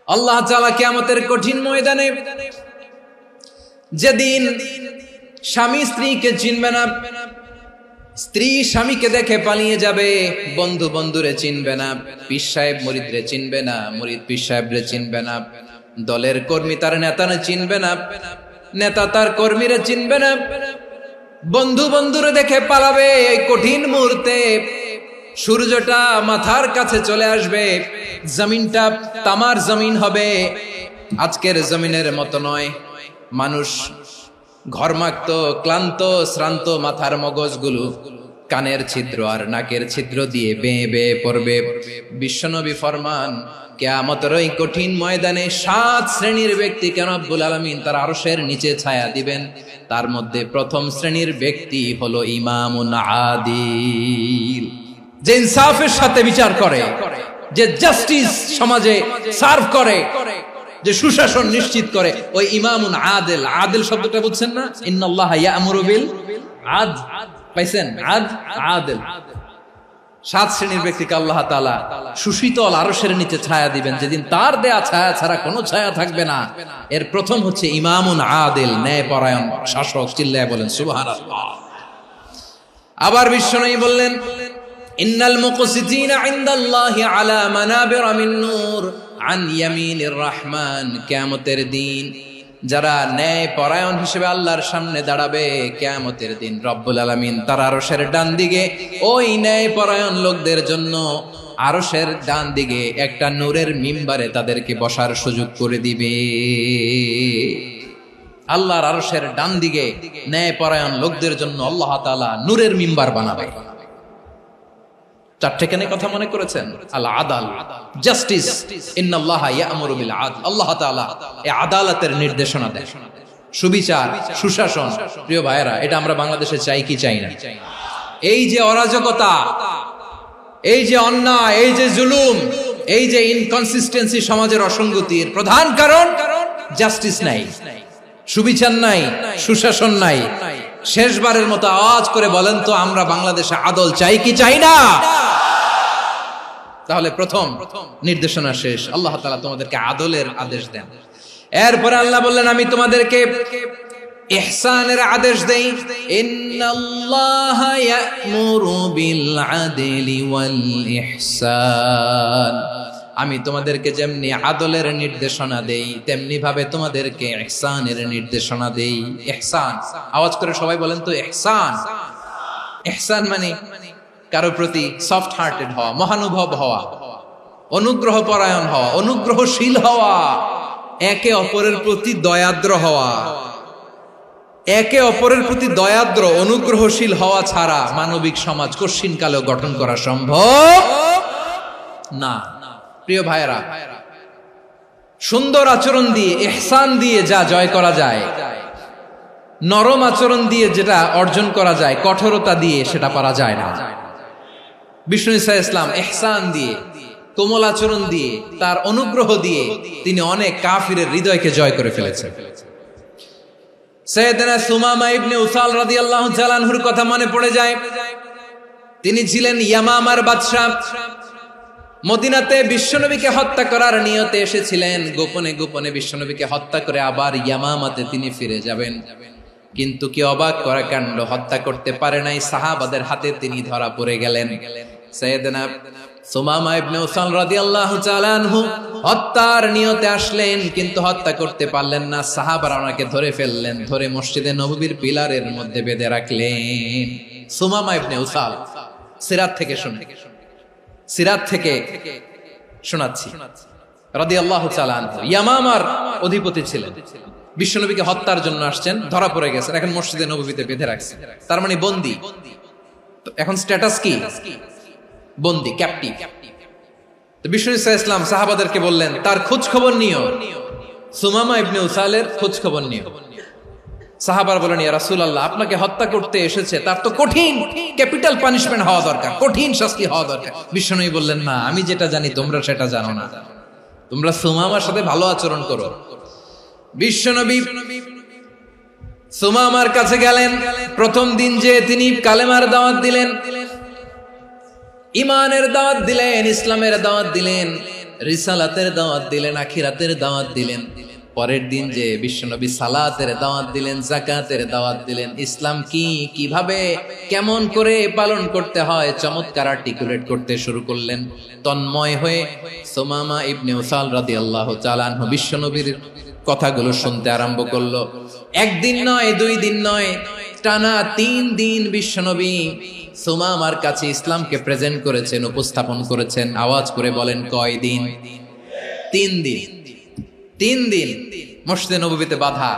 আল্লাহ তাআলা কিয়ামতের কঠিন ময়দানে যেদিন স্বামী স্ত্রীকে চিনবে না, স্ত্রী স্বামীকে দেখে পালিয়ে যাবে, বন্ধু বন্ধুরে চিনবে না, পীর সাহেব মুরিদরে চিনবে না, মুরিদ পীর সাহেবরে চিনবে না, দলের কর্মী তার নেতারে চিনবে না, নেতা তার কর্মীরে চিনবে না, বন্ধু বন্ধুরে দেখে পালাবে। এই কঠিন মুহূর্তে সূর্যটা মাথার কাছে চলে আসবে, জমিনটা তামার জমিন হবে, আজকের জমিনের মতো নয়। মানুষ ঘর্মাক্ত, ক্লান্ত, শ্রান্ত মাথার মগজগুলো কানের ছিদ্র আর নাকের ছিদ্র দিয়ে বেয়ে বেয়ে পড়বে। বিশ্বনবী ফরমান, কিয়ামতের ওই কঠিন ময়দানে 7 শ্রেণীর ব্যক্তিকে রব্বুল আলামিন তার আরশের নিচে ছায়া দিবেন। তার মধ্যে প্রথম শ্রেণীর ব্যক্তি হলো ইমামুন আদিল, যে ইনসাফের সাথে বিচার করে, যে জাস্টিস সমাজে সার্ভ করে, যে সুশাসন নিশ্চিত করে, ওই ইমামুন আদিল। আদিল শব্দটা বুঝছেন না? ইন্নাল্লাহা ইয়া'মুরু বিল আদল, পাইছেন? আদিল। 7 শ্রেণীর ব্যক্তিকে আল্লাহ তাআলা সুশীতল আরশের নিচে ছায়া দিবেন, যেদিন তার দেয়া ছায়া ছাড়া কোনো ছায়া থাকবে না। এর প্রথম হচ্ছে ইমামুন আদিল, ন্যায়পরায়ণ শাসক। চিল্লায় বলেন সুবহানাল্লাহ। আবার বিশ্বনবী বললেন, ইন্নাল মুকসিতিনা ইনদাল্লাহি আলা মানাবিরা মিন নূর আন ইয়ামিনির রহমান। কিয়ামতের দিন যারা ন্যায় পরায়ণ হিসেবে আল্লাহর সামনে দাঁড়াবে, কিয়ামতের দিন রব্বুল আলামিন তার আরশের ডান দিকে ওই ন্যায় পরায়ণ লোকদের জন্য আরশের ডান দিকে একটা নূরের মিম্বারে তাদেরকে বসার সুযোগ করে দিবে। আল্লাহর আরশের ডান দিকে ন্যায় পরায়ণ লোকদের জন্য আল্লাহ তাআলা নূরের মিম্বার বানাবে। 4টে কেন কথা মনে করেছেন? আল আদাল, জাস্টিস। ইন্নাল্লাহা ইয়া'মুরু বিল আদল। আল্লাহ তাআলা এই আদালতের নির্দেশনা দেন, সুবিচার, সুশাসন। প্রিয় ভাইয়েরা, এটা আমরা বাংলাদেশে চাই কি চাই না? এই যে অরাজকতা, এই যে অন্যায়, এই যে জুলুম, এই যে ইনকনসিস্টেন্সি সমাজের অসঙ্গতির প্রধান কারণ জাস্টিস নাই, সুবিচার নাই, সুশাসন নাই। শেষবারের মতো আওয়াজ করে বলেন তো, আমরা বাংলাদেশে আদল চাই কি চাই না? তাহলে প্রথম নির্দেশনা শেষ। আল্লাহ তাআলা তোমাদেরকে আদলের আদেশ দেন। এরপরে আল্লাহ বললেন, আমি তোমাদেরকে ইহসানের আদেশ দেই। ইন্নাল্লাহা ইয়া'মুরু বিল আদলি ওয়াল ইহসান। আমি তোমাদেরকে যেমনি আদলের নির্দেশনা দেই, তেমনি ভাবে তোমাদেরকে ইহসানের নির্দেশনা দেই। ইহসান, আওয়াজ করে সবাই বলেন তো ইহসান। ইহসান মানে কারো প্রতি সফট হার্টেড হওয়া, মহানুভব হওয়া, অনুগ্রহ পরায়ণ হওয়া, অনুগ্রহশীল হওয়া, একে অপরের প্রতি দয়াদ্র হওয়া। একে অপরের প্রতি দয়াদ্র, অনুগ্রহশীল হওয়া ছাড়া মানবিক সমাজ কশিনকালেও গঠন করা সম্ভব না। প্রিয় ভাইয়েরা, সুন্দর আচরণ দিয়ে, ইহসান দিয়ে যা জয় করা যায়, নরম আচরণ দিয়ে যেটা অর্জন করা যায়, কঠোরতা দিয়ে সেটা পারা যায় না। বিষ্ণু ঈসা ইসলাম ইহসান দিয়ে, কোমল আচরণ দিয়ে, তার অনুগ্রহ দিয়ে তিনি অনেক কাফিরের হৃদয়কে জয় করে ফেলেছেন। সাইয়েদনা সুমামা ইবনে উসাল রাদিয়াল্লাহু তাআলা আনহুর কথা মনে পড়ে যায়। তিনি ছিলেন ইয়ামামার বাদশা। মদিনাতে বিশ্বনবীকে হত্যা করার নিয়তে এসেছিলেন। গোপনে গোপনে বিশ্বনবীকে হত্যা করে আবার ইয়ামামাতে তিনি ফিরে যাবেন। কিন্তু কি অবাক করা কাণ্ড, হত্যা করতে পারে নাই, সাহাবাদের হাতে তিনি ধরা পড়ে গেলেন। সাইয়েদনা সুমামা ইবনে উসাল রাদিয়াল্লাহু তাআলা আনহু হত্যার নিয়তে আসলেন, কিন্তু হত্যা করতে পারলেন না। সাহাবারা ওনাকে ধরে ফেললেন, ধরে মসজিদে নববীর পিলারের মধ্যে বেঁধে রাখলেন। সুমামা ইবনে উসাল, সিরাত থেকে শুনে, সিরাত থেকে শোনাচ্ছি, রাদিয়াল্লাহু তাআলা আনহু ইয়ামামার অধিপতি ছিলেন। বিশ্বনবীকে হত্যার জন্য আসছেন, ধরা পড়ে গেছেন, এখন মসজিদে নববীতে বেঁধে রাখছেন। তার মানে বন্দী। এখন স্ট্যাটাস কি? বন্দী, ক্যাপটিভ। তো বিষ্ণু ঈসা ইসলাম সাহাবাদেরকে বললেন, তার খোঁজ খবর নিও, সুমামা ইবনে উসালের খোঁজ খবর নিও। সাহাবারা বলেন, ইয়া রাসূলুল্লাহ, আপনাকে হত্যা করতে এসেছে, তার তো কঠিন ক্যাপিটাল পানিশমেন্ট হওয়া দরকার, কঠিন শাস্তি হওয়া দরকার। বিশ্বনবী বললেন, না, আমি যেটা জানি তোমরা সেটা জানো না, তোমরা সুমামার সাথে ভালো আচরণ করো। বিশ্বনবী সুমামার কাছে গেলেন। প্রথম দিন যে তিনি কালেমার দাওয়াত দিলেন, ইমানের দাওয়াত দিলেন, ইসলামের দাওয়াত দিলেন, রিসালাতের দাওয়াত দিলেন, আখিরাতের দাওয়াত দিলেন। পরের দিন যে বিশ্বনবী সালাতের দাওয়াত দিলেন, যাকাতের দাওয়াত দিলেন, ইসলাম কি, কিভাবে, কেমন করে পালন করতে হয় চমৎকার আর্টিকুলেট করতে শুরু করলেন। তন্ময় হয়ে সুমামা ইবনে উসাল রাদিয়াল্লাহু তাআলা আনহু বিশ্বনবীর কথাগুলো শুনতে আরম্ভ করলো। একদিন নয়, 2 দিন নয়, টানা 3 দিন বিশ্বনবী সুমামার কাছে ইসলামকে প্রেজেন্ট করেছেন, উপস্থাপন করেছেন। আওয়াজ করে বলেন, কয় দিন? 3 দিন। 3 দিন মসজিদে নববীতে বাধা।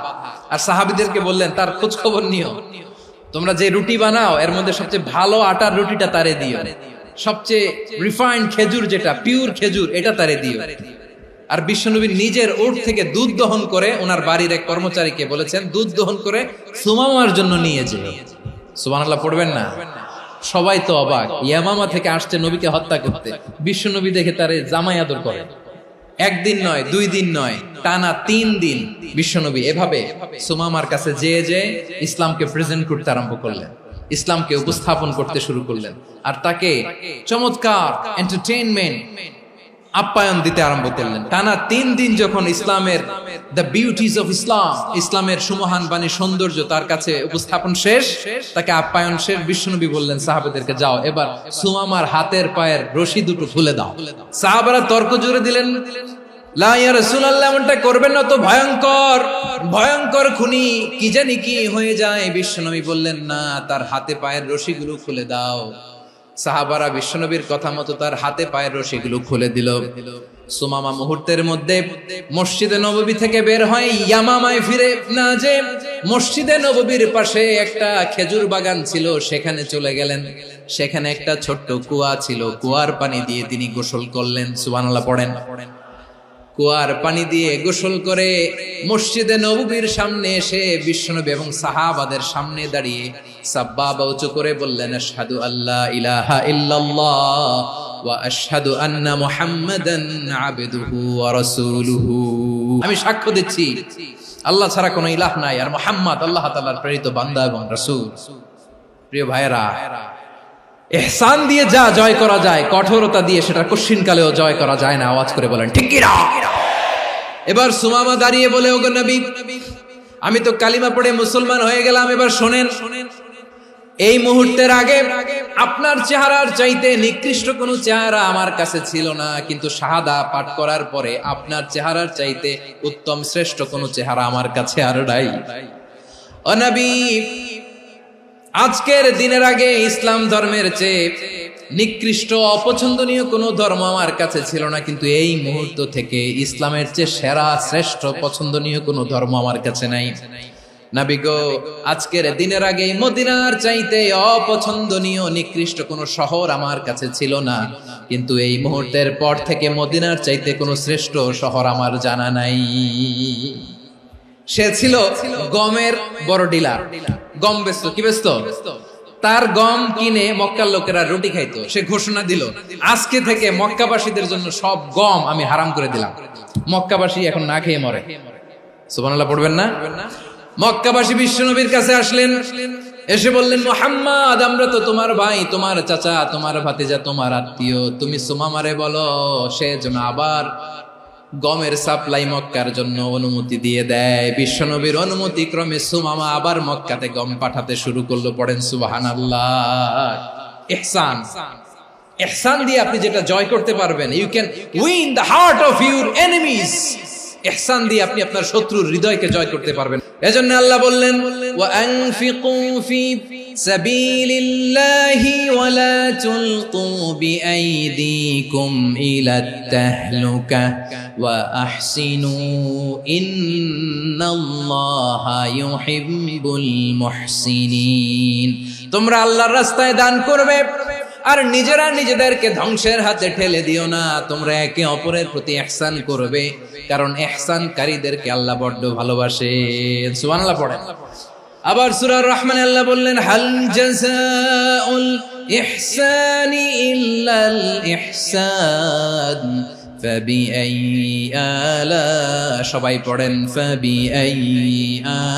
আর সাহাবীদেরকে বললেন, তার খোঁজ খবর নিও, তোমরা যে রুটি বানাও এর মধ্যে সবচেয়ে ভালো আটার রুটিটা তারে দিও, সবচেয়ে রিফাইন্ড খেজুর, যেটা পিওর খেজুর, এটা তারে দিও। আর বিশ্বনবী নিজের উট থেকে দুধ দহন করে ওনার বাড়ির এক কর্মচারীকে বলেছেন, দুধ দহন করে সুমামার জন্য নিয়ে যেও। সুবহানাল্লাহ পড়বেন না? সবাই তো অবাক, ইয়ামামা থেকে আসছে নবীকে হত্যা করতে, বিশ্বনবী দেখে তারে জামাই আদর করে। একদিন নয়, 2 দিন নয়, টানা 3 দিন বিশ্বনবী এভাবে সুমামার কাছে যেয়ে ইসলামকে প্রেজেন্ট করতে আরম্ভ করলেন, ইসলামকে উপস্থাপন করতে শুরু করলেন। আর তাকে চমৎকার এন্টারটেইনমেন্ট, আপ্যায়ন দিতে আরম্ভ করলেন। টানা 3 দিন যখন ইসলামের দ্য বিউটিজ অফ ইসলাম, ইসলামের সুমহান বাণী, সৌন্দর্য তার কাছে উপস্থাপন শেষ, তাকে আপ্যায়ন শেষ, বিশ্বনবী বললেন সাহাবাদেরকে, যাও এবার সুমামার হাতের পায়ের রশি দুটো খুলে দাও। সাহাবারা তর্ক জুড়ে দিলেন, লা ইয়া রাসূলুল্লাহ, এমনটা করবেন না, তো ভয়ঙ্কর ভয়ঙ্কর খুনি, কি জানি কি হয়ে যায়। বিশ্বনবী বললেন, না, তার হাতে পায়ের রশিগুলো খুলে দাও। সাহাবারা বিশ্বনবীর কথা মতো তার হাতে পায়ের রশিগুলো খুলে দিল। সুমামা মুহূর্তের মধ্যে মসজিদে নববী থেকে বের হয়, ইয়ামামায় ফিরে না যে মসজিদে নববীর পাশে একটা খেজুর বাগান ছিল, সেখানে চলে গেলেন। সেখানে একটা ছোট্ট কুয়া ছিল, কুয়ার পানি দিয়ে তিনি গোসল করলেন। সুবহানাল্লাহ পড়েন। কুয়ার পানি দিয়ে গোসল করে মসজিদে নববীর সামনে এসে বিশ্বনবী এবং সাহাবাদের সামনে দাঁড়িয়ে সাব্বাবা উঁচু করে বললেন, আশহাদু আল্লা ইলাহা ইল্লাল্লাহ ওয়া আশহাদু আন্না মুহাম্মাদান আবদুহু ওয়া রাসূলুহু। আমি সাক্ষ্য দিচ্ছি আল্লাহ ছাড়া কোনো ইলাহ নাই, আর মুহাম্মদ আল্লাহ তাআলার প্রেরিত বান্দা এবং রাসূল। প্রিয় ভাইয়েরা, ইহসান দিয়ে যা জয় করা যায়, কঠোরতা দিয়ে সেটা কঠিনকালেও জয় করা যায় না। আওয়াজ করে বলেন, ঠিক কি না? এবার সুমামা দাঁড়িয়ে বলে, ওগো নবী, আমি তো কালিমা পড়ে মুসলমান হয়ে গেলাম, এবার শোনেন, এই মুহূর্তের আগে আপনার চেহারার চাইতে নিকৃষ্ট কোনো চেহারা আমার কাছে ছিল না, কিন্তু শাহাদা পাঠ করার পরে আপনার চেহারার চাইতে উত্তম শ্রেষ্ঠ কোনো চেহারা আমার কাছে আর নাই। ও নবী, আজকের দিনের আগে ইসলাম ধর্মের চেয়ে নিকৃষ্ট অপছন্দনীয় কোনো ধর্ম আমার কাছে ছিল না, কিন্তু এই মুহূর্ত থেকে ইসলামের চেয়ে সেরা শ্রেষ্ঠ পছন্দনীয় কোনো ধর্ম আমার কাছে নাই। নবী গো, আজকের দিনের আগে মদিনার চাইতে অপছন্দনীয় নিকৃষ্ট কোনো শহর আমার কাছে ছিল না, কিন্তু এই মুহূর্তের পর থেকে মদিনার চাইতে কোনো শ্রেষ্ঠ শহর আমার জানা নাই। সে ছিল গমের বড় ডিলার, গম বেচত। কি বেচত? তার গম কিনে মক্কার লোকেরা রুটি খাইতো। সে ঘোষণা দিল, আজকে থেকে মক্কাবাসীদের জন্য সব গম আমি হারাম করে দিলাম, মক্কাবাসী এখন না খেয়ে মরে। সুবহানাল্লাহ পড়বেন না? মক্কাবাসী বিশ্বনবীর কাছে আসলেন, এসে বললেন, মুহাম্মদ, আমরা তো তোমার ভাই, তোমার চাচা, তোমার ভাতিজা, তোমার আত্মীয়, তুমি সুমামারে বলো সে যেন আবার গমের সাপ্লাই মক্কার জন্য অনুমতি দিয়ে দেয়। বিশ্বনবীর অনুমতি ক্রমে সুমামা আবার মক্কাতে গম পাঠাতে শুরু করলো। পড়েন সুবহানাল্লাহ। ইহসান, ইহসান দিয়ে আপনি যেটা জয় করতে পারবেন, you can win the heart of your enemies. ইহসান দিয়ে আপনি আপনার শত্রুর হৃদয়কে জয় করতে পারবেন। এজন্য আল্লাহ বললেন, ওয়া আনফিকু ফি সাবিলিল্লাহি ওয়া লা তুলকু বিআইদিকুম ইলাত তাহলুকা ওয়া আহসিনু ইন্নাল্লাহা ইউহিব্বুল মুহসিনিন। তোমরা আল্লাহর রাস্তায় দান করবে আর নিজেরা নিজেদেরকে ধ্বংসের হাতে ঠেলে দিও না। তোমরা একে অপরের প্রতি ইহসান করবে, কারণ ইহসানকারীদেরকে আল্লাহ বড় ভালোবাসেন। সুবহানাল্লাহ পড়েন। আবার সূরা রহমানে আল্লাহ বললেন, হাল জাযাউল ইহসানি ইল্লাল ইহসান ফাবিআইয়ি আলা, সবাই পড়েন, ফাবিআইয়ি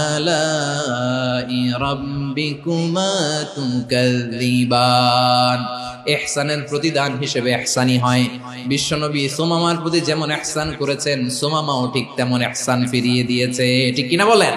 আলাই রাব্বিকুমা তুকাযযিবান। ইহসানের প্রতিদান হিসেবে ইহসানি হয়। বিশ্বনবী সুমামার প্রতি যেমন ইহসান করেছেন, সুমামাও ঠিক তেমন ইহসান ফিরিয়ে দিয়েছে। ঠিক কিনা বলেন?